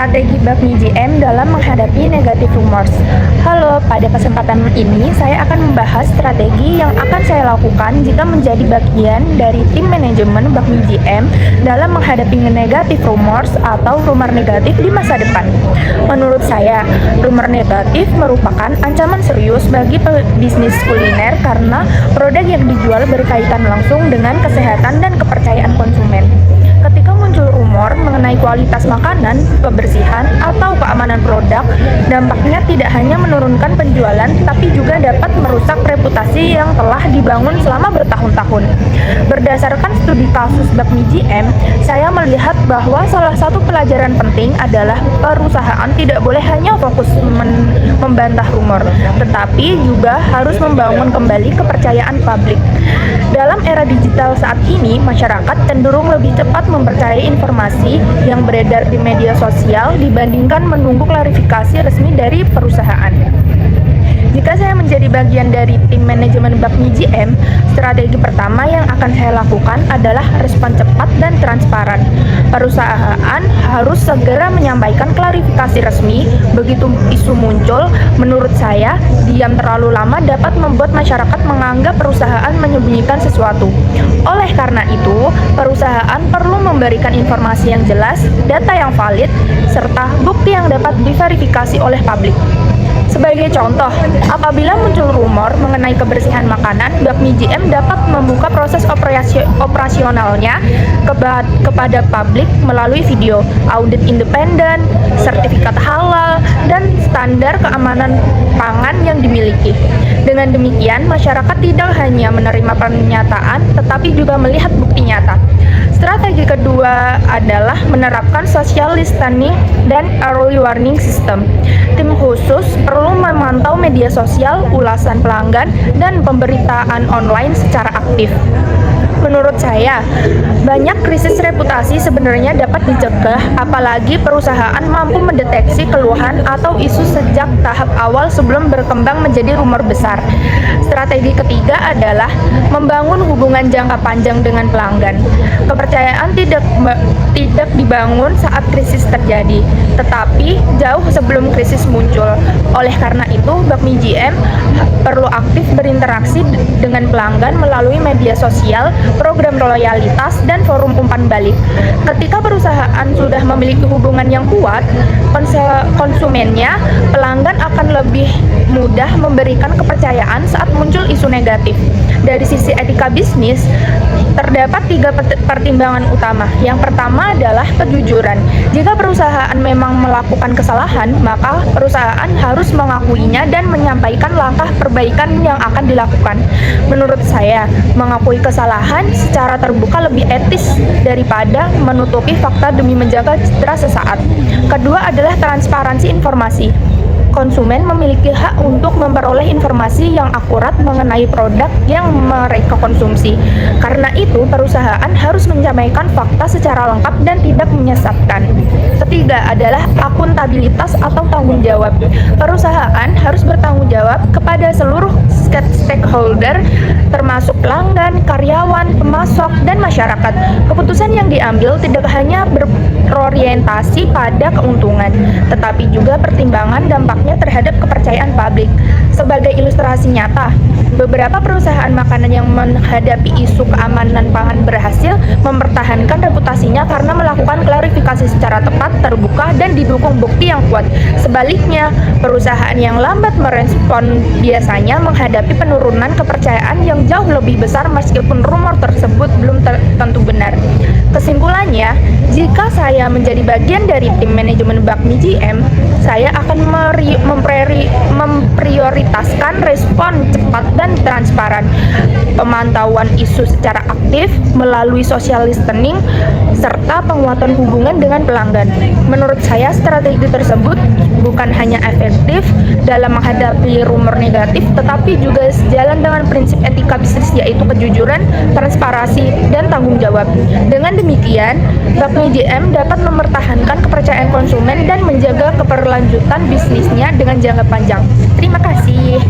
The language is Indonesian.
Strategi Bakmi GM dalam menghadapi negatif rumors. Halo, pada kesempatan ini saya akan membahas strategi yang akan saya lakukan jika menjadi bagian dari tim manajemen Bakmi GM dalam menghadapi negatif rumors atau rumor negatif di masa depan. Menurut saya, rumor negatif merupakan ancaman serius bagi bisnis kuliner karena produk yang dijual berkaitan langsung dengan kesehatan dan kepercayaan konsumen. Ketika muncul rumor mengenai kualitas makanan, kebersihan, atau keamanan produk, dampaknya tidak hanya menurunkan penjualan, tapi juga dapat merusak reputasi yang telah dibangun selama bertahun-tahun. Berdasarkan studi kasus Bakmi GM, saya melihat bahwa salah satu pelajaran penting adalah perusahaan tidak boleh hanya fokus membantah rumor, tetapi juga harus membangun kembali kepercayaan publik. Dalam era digital saat ini, masyarakat cenderung lebih cepat mempercayai informasi yang beredar di media sosial dibandingkan menunggu klarifikasi resmi dari perusahaan. Jika saya menjadi bagian dari tim manajemen Bakmi GM, strategi pertama yang akan saya lakukan adalah respon cepat dan transparan. Perusahaan harus segera menyampaikan klarifikasi resmi begitu isu muncul. Menurut saya, diam terlalu lama dapat membuat masyarakat menganggap perusahaan menyembunyikan sesuatu. Oleh karena itu, perusahaan perlu memberikan informasi yang jelas, data yang valid, serta bukti yang dapat diverifikasi oleh publik. Sebagai contoh, apabila muncul rumor mengenai kebersihan makanan, Bakmi GM dapat membuka proses operasionalnya kepada publik melalui video, audit independen, sertifikat halal, dan standar keamanan pangan yang dimiliki. Dengan demikian, masyarakat tidak hanya menerima pernyataan, tetapi juga melihat bukti nyata. Strategi kedua adalah menerapkan social listening dan early warning system. Tim khusus perlu memantau media sosial, ulasan pelanggan, dan pemberitaan online secara aktif. Menurut saya, banyak krisis reputasi sebenarnya dapat dicegah apalagi perusahaan mampu mendeteksi keluhan atau isu sejak tahap awal sebelum berkembang menjadi rumor besar. Strategi ketiga adalah membangun hubungan jangka panjang dengan pelanggan. Kepercayaan tidak dibangun saat krisis terjadi, tetapi jauh sebelum krisis muncul. Oleh karena itu, Bakmi GM perlu aktif berinteraksi dengan pelanggan melalui media sosial, program loyalitas, dan forum umpan balik. Ketika perusahaan sudah memiliki hubungan yang kuat, konsumennya, pelanggan akan lebih mudah memberikan kepercayaan saat muncul isu negatif. Dari sisi etika bisnis, terdapat 3 pertimbangan utama. Yang pertama adalah kejujuran. Jika perusahaan memang melakukan kesalahan, maka perusahaan harus mengakuinya dan menyampaikan langkah perbaikan yang akan dilakukan. Menurut saya, mengakui kesalahan secara terbuka lebih etis daripada menutupi fakta demi menjaga citra sesaat. Kedua adalah transparansi informasi. Konsumen memiliki hak untuk memperoleh informasi yang akurat mengenai produk yang mereka konsumsi. Karena itu, perusahaan harus menyampaikan fakta secara lengkap dan tidak menyesatkan. Ketiga adalah akuntabilitas atau tanggung jawab. Perusahaan harus bertanggung jawab kepada seluruh stakeholder, termasuk pelanggan, karyawan, pemasok, dan masyarakat. Keputusan yang diambil tidak hanya berorientasi pada keuntungan, tetapi juga pertimbangan dampaknya terhadap kepercayaan publik. Sebagai ilustrasi nyata, beberapa perusahaan makanan yang menghadapi isu keamanan pangan berhasil mempertahankan reputasinya karena melakukan klarifikasi secara tepat, terbuka, dan didukung bukti yang kuat. Sebaliknya, perusahaan yang lambat merespon biasanya menghadapi penurunan kepercayaan yang jauh lebih besar meskipun rumor tersebut belum tentu benar. Kesimpulannya, jika saya menjadi bagian dari tim manajemen Bakmi GM, saya akan memprioritaskan respon cepat dan transparan, pemantauan isu secara aktif melalui social listening, serta penguatan hubungan dengan pelanggan. Menurut saya, strategi tersebut bukan hanya efektif dalam menghadapi rumor negatif, tetapi juga sejalan dengan prinsip etika bisnis, yaitu kejujuran, transparansi, dan tanggung jawab. Dengan demikian, Bakmi GM dapat mempertahankan kepercayaan konsumen dan menjaga keberlanjutan bisnisnya dengan jangka panjang. Terima kasih.